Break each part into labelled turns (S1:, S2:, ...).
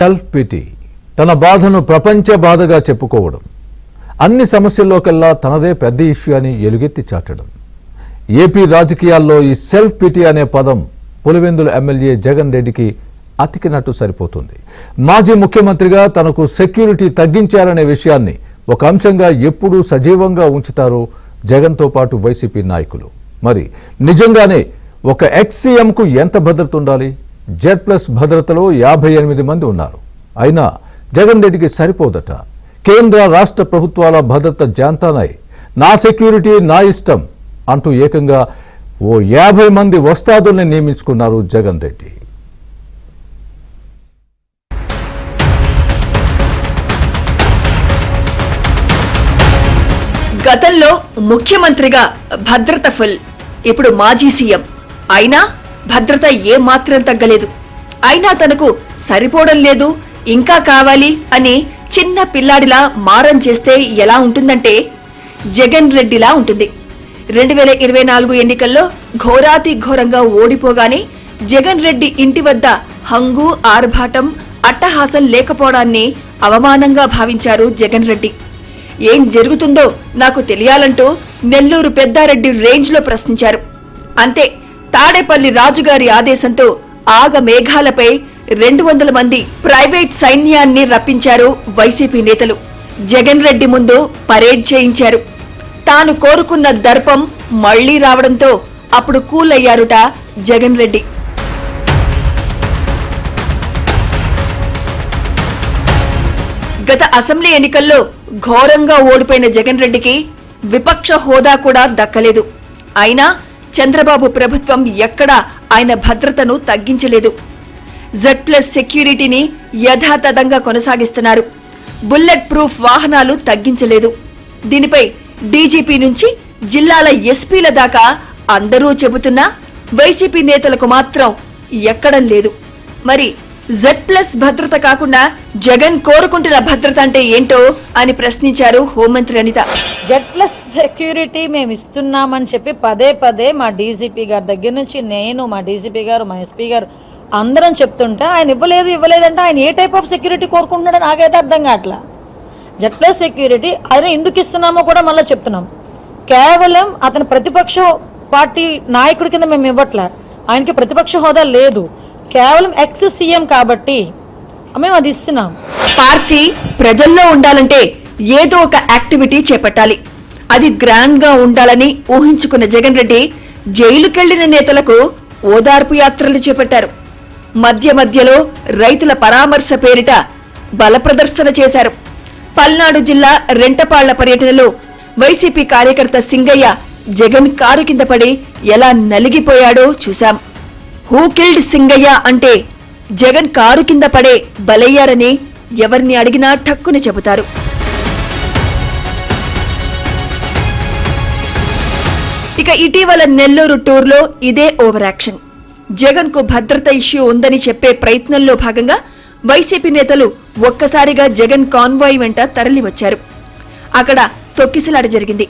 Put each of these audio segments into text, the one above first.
S1: Self pity, తన బాధను ప్రపంచ బాధగా చెప్పుకోవడం, అన్ని సమస్యల్లోకెల్లా తనదే పెద్ద ఇష్యూ అని ఎలుగెత్తి చాటడం. ఏపీ రాజకీయాల్లో ఈ సెల్ఫ్ పిటీ అనే పదం పులివెందుల ఎమ్మెల్యే జగన్ రెడ్డికి అతికినట్టు సరిపోతుంది. మాజీ ముఖ్యమంత్రిగా తనకు సెక్యూరిటీ తగ్గించారనే విషయాన్ని ఒక అంశంగా ఎప్పుడూ సజీవంగా ఉంచుతారు జగన్తో పాటు వైసీపీ నాయకులు. మరి నిజంగానే ఒక ఎక్స్ సీఎంకు ఎంత భద్రత ఉండాలి? జెడ్+ భద్రతలో 58 మంది ఉన్నారు. అయినా జగన్ రెడ్డికి సరిపోదట. కేంద్ర రాష్ట్ర ప్రభుత్వాల భద్రత జాంతానాయ్, నా సెక్యూరిటీ నా ఇష్టం అంటూ ఏకంగా ఓ 50 మంది వస్తాదుల్ని నియమించుకున్నారు జగన్ రెడ్డి.
S2: గతంలో ముఖ్యమంత్రిగా భద్రత ఫుల్, ఇప్పుడు మాజీ సీఎం అయినా భద్రత ఏమాత్రం తగ్గలేదు. అయినా తనకు సరిపోవడం లేదు, ఇంకా కావాలి అని చిన్న పిల్లాడిలా మారం చేస్తే ఎలా ఉంటుందంటే జగన్ రెడ్డిలా ఉంటుంది. 2024 ఎన్నికల్లో ఘోరాతి ఘోరంగా ఓడిపోగానే జగన్ రెడ్డి ఇంటి వద్ద హంగు ఆర్భాటం అట్టహాసం లేకపోవడాన్ని అవమానంగా భావించారు జగన్ రెడ్డి. ఏం జరుగుతుందో నాకు తెలియాలంటూ నెల్లూరు పెద్దారెడ్డి రేంజ్లో ప్రశ్నించారు. అంతే, తాడేపల్లి రాజుగారి ఆదేశంతో ఆగ మేఘాలపై 200 మంది ప్రైవేట్ సైన్యాన్ని రప్పించారు వైసీపీ నేతలు. జగన్ రెడ్డి ముందు పరేడ్ చేయించారు. తాను కోరుకున్న దర్పం మళ్లీ రావడంతో అప్పుడు కూల్ అయ్యారుట జగన్ రెడ్డి. గత అసెంబ్లీ ఎన్నికల్లో ఘోరంగా ఓడిపోయిన జగన్ రెడ్డికి విపక్ష హోదా కూడా దక్కలేదు. అయినా చంద్రబాబు ప్రభుత్వం ఎక్కడా ఆయన భద్రతను తగ్గించలేదు. జెడ్+ సెక్యూరిటీని యథాతథంగా కొనసాగిస్తున్నారు. బుల్లెట్ ప్రూఫ్ వాహనాలు తగ్గించలేదు. దీనిపై డీజీపీ నుంచి జిల్లాల ఎస్పీల దాకా అందరూ చెబుతున్నా వైసీపీ నేతలకు మాత్రం ఎక్కడం లేదు. మరి జెడ్+ భద్రత కాకుండా జగన్ కోరుకుంటున్న భద్రత అంటే ఏంటో అని ప్రశ్నించారు హోంమంత్రి అనిత.
S3: జెడ్+ సెక్యూరిటీ మేము ఇస్తున్నామని చెప్పి పదే పదే మా డీజీపీ గారి దగ్గర నుంచి నేను, మా డీజీపీ గారు, మా ఎస్పీ గారు అందరం చెప్తుంటే ఆయన ఇవ్వలేదంటే ఆయన ఏ టైప్ ఆఫ్ సెక్యూరిటీ కోరుకుంటున్నాడో నాకైతే అర్థం కావట్లా. జెడ్+ సెక్యూరిటీ ఆయన ఎందుకు ఇస్తున్నామో కూడా మళ్ళీ చెప్తున్నాం. కేవలం అతని ప్రతిపక్ష పార్టీ నాయకుడి కింద మేము ఇవ్వట్లే, ఆయనకి ప్రతిపక్ష హోదా లేదు, కేవలం ఎక్స్ సీఎం కాబట్టి మేము అది ఇస్తున్నాం.
S2: పార్టీ ప్రజల్లో ఉండాలంటే ఏదో ఒక యాక్టివిటీ చేపట్టాలి, అది గ్రాండ్ గా ఉండాలని ఊహించుకున్న జగన్ రెడ్డి జైలుకెళ్లిన నేతలకు ఓదార్పు యాత్రలు చేపట్టారు. మధ్య మధ్యలో రైతుల పరామర్శ పేరిట బల ప్రదర్శన చేశారు. పల్నాడు జిల్లా రెంటపాళ్ల పర్యటనలో వైసీపీ కార్యకర్త సింగయ్య జగన్ కారు కింద పడి ఎలా నలిగిపోయాడో చూశాం. హూ కిల్డ్ సింగయ్య అంటే జగన్ కారు కింద పడే బలయ్యారని ఎవరిని అడిగినా ఠక్కుని చెబుతారు. ఇక ఇటీవల నెల్లూరు టూర్లో ఇదే ఓవర్ యాక్షన్. జగన్ కు భద్రత ఇష్యూ ఉందని చెప్పే ప్రయత్నంలో భాగంగా వైసీపీ నేతలు ఒక్కసారిగా జగన్ కాన్వాయ్ వెంట తరలివచ్చారు. అక్కడ తొక్కిసలాట జరిగింది.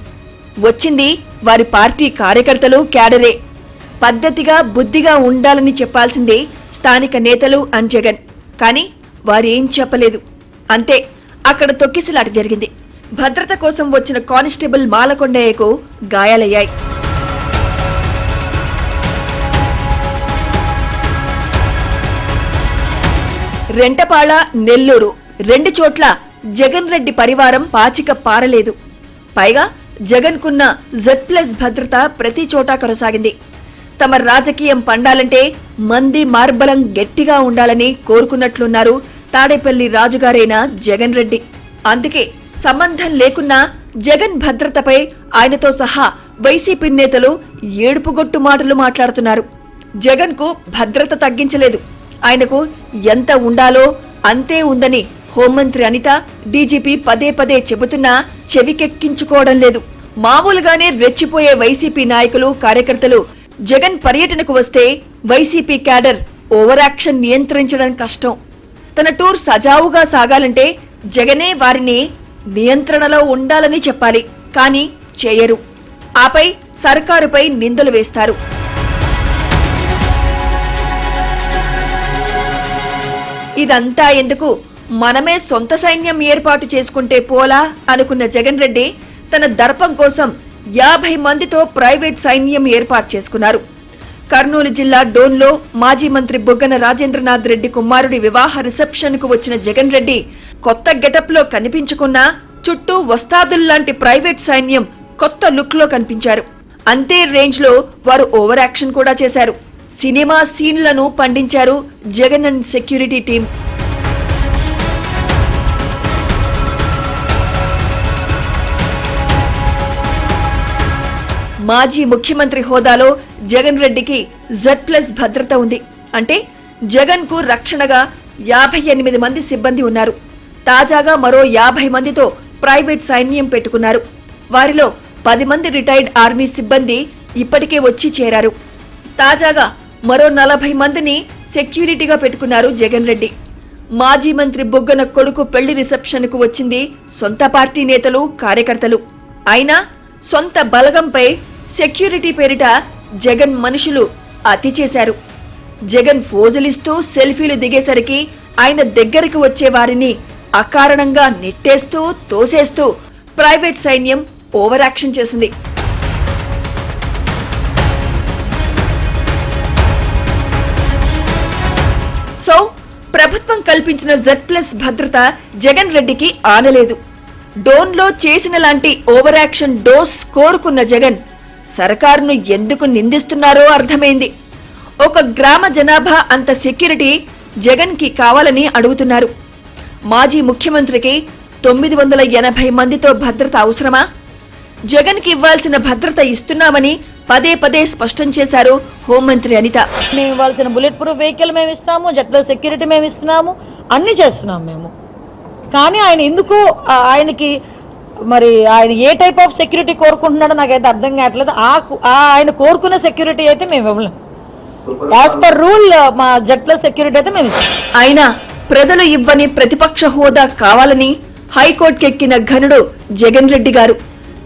S2: వచ్చింది వారి పార్టీ కార్యకర్తలు, క్యాడరే. పద్ధతిగా బుద్ధిగా ఉండాలని చెప్పాల్సిందే స్థానిక నేతలు అండ్ జగన్. కానీ వారేం చెప్పలేదు. అంతే, అక్కడ తొక్కిసలాట జరిగింది. భద్రత కోసం వచ్చిన కానిస్టేబుల్ మాలకొండయ్యకు గాయాలయ్యాయి. రెంటపాళ, నెల్లూరు 2 చోట్ల జగన్ రెడ్డి పరివారం పాచిక పారలేదు. పైగా జగన్ కున్న జెడ్+ భద్రత ప్రతి చోటా కొనసాగింది. తమ రాజకీయం పండాలంటే మంది మార్బలం గట్టిగా ఉండాలని కోరుకున్నట్లున్నారు తాడేపల్లి రాజుగారైన జగన్ రెడ్డి. అందుకే సంబంధం లేకున్నా జగన్ భద్రతపై ఆయనతో సహా వైసీపీ నేతలు ఏడుపుగొట్టు మాటలు మాట్లాడుతున్నారు. జగన్ కు భద్రత తగ్గించలేదు, ఆయనకు ఎంత ఉండాలో అంతే ఉందని హోంమంత్రి అనిత, డీజీపీ పదే పదే చెబుతున్నా చెవికెక్కించుకోవడం లేదు. మామూలుగానే రెచ్చిపోయే వైసీపీ నాయకులు, కార్యకర్తలు జగన్ పర్యటనకు వస్తే వైసీపీ క్యాడర్ ఓవర్ యాక్షన్ నియంత్రించడం కష్టం. తన టూర్ సజావుగా సాగాలంటే జగనే వారిని నియంత్రణలో ఉండాలని చెప్పాలి. కానీ చేయరు. ఆపై సర్కారుపై నిందలు వేస్తారు. ఇదంతా ఎందుకు, మనమే సొంత సైన్యం ఏర్పాటు చేసుకుంటే పోలా అనుకున్న జగన్ రెడ్డి తన దర్పం కోసం 50 మందితో ప్రైవేట్ సైన్యం ఏర్పాటు చేసుకున్నారు. కర్నూలు జిల్లా డోన్లో మాజీ మంత్రి బుగ్గన రాజేంద్రనాథ్ రెడ్డి కుమారుడి వివాహ రిసెప్షన్ కు వచ్చిన జగన్ రెడ్డి కొత్త గెటప్ లో కనిపించుకున్నా చుట్టూ వస్తాదుల్లాంటి ప్రైవేట్ సైన్యం కొత్త లుక్ లో కనిపించారు. అంతే రేంజ్ లో వారు ఓవర్ యాక్షన్ కూడా చేశారు. సినిమా సీన్లను పండించారు జగన్ అండ్ సెక్యూరిటీ టీం. మాజీ ముఖ్యమంత్రి హోదాలో జగన్ రెడ్డికి Z+ భద్రత ఉంది. అంటే జగన్ కు రక్షణగా 58 మంది సిబ్బంది ఉన్నారు. తాజాగా మరో 50 మందితో ప్రైవేట్ సైన్యం పెట్టుకున్నారు. వారిలో 10 మంది రిటైర్డ్ ఆర్మీ సిబ్బంది ఇప్పటికే వచ్చి చేరారు. తాజాగా మరో 40 మందిని సెక్యూరిటీగా పెట్టుకున్నారు జగన్ రెడ్డి. మాజీ మంత్రి బుగ్గన కొడుకు పెళ్లి రిసెప్షన్ కు వచ్చింది సొంత పార్టీ నేతలు, కార్యకర్తలు. అయినా సొంత బలగంపై సెక్యూరిటీ పేరిట జగన్ మనుషులు అతి చేశారు. జగన్ ఫోజులిస్తూ సెల్ఫీలు దిగేసరికి ఆయన దగ్గరికి వచ్చే వారిని అకారణంగా నెట్టేస్తూ తోసేస్తూ ప్రైవేట్ సైన్యం ఓవర్ యాక్షన్ చేసింది. సో ప్రభుత్వం కల్పించిన Z+ భద్రత జగన్ రెడ్డికి ఆనలేదు. డోన్లో చేసిన లాంటి ఓవర్ యాక్షన్ డోస్ కోరుకున్న జగన్ సర్కారును ఎందుకు నిందిస్తున్నారో అర్థమైంది. ఒక గ్రామ జనాభా అంత సెక్యూరిటీ జగన్ కి కావాలని అడుగుతున్నారు. మాజీ ముఖ్యమంత్రికి 980 మందితో భద్రత అవసరమా? జగన్ కి ఇవ్వాల్సిన భద్రత ఇస్తున్నామని పదే పదే స్పష్టం చేశారు హోంమంత్రి అనిత.
S3: మేము ఇవ్వాల్సిన బుల్లెట్ ప్రూఫ్ వెహికల్ మేము ఇస్తాము, Z+ సెక్యూరిటీ మేము ఇస్తున్నాము, అన్ని చేస్తున్నాము మేము. కానీ ఆయన ఎందుకు ఆయనకి మరి ఆయన ఏ టైప్ ఆఫ్ సెక్యూరిటీ కోరుకుంటున్నాడో నాకైతే అర్థం కావట్లేదు. ఆయన కోరుకున్న సెక్యూరిటీ అయితే మేము ఇవ్వలేము. యాజ్ పర్ రూల్ మా Z+ సెక్యూరిటీ అయితే మేము ఇస్తాం.
S2: అయినా ప్రజలు ఇవ్వని ప్రతిపక్ష హోదా కావాలని హైకోర్టుకెక్కిన ఘనుడు జగన్ రెడ్డి గారు.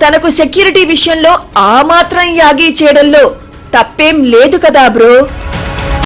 S2: తనకు సెక్యూరిటీ విషయంలో ఆ మాత్రం యాగీ చేయడంలో తప్పేం లేదు కదా బ్రో.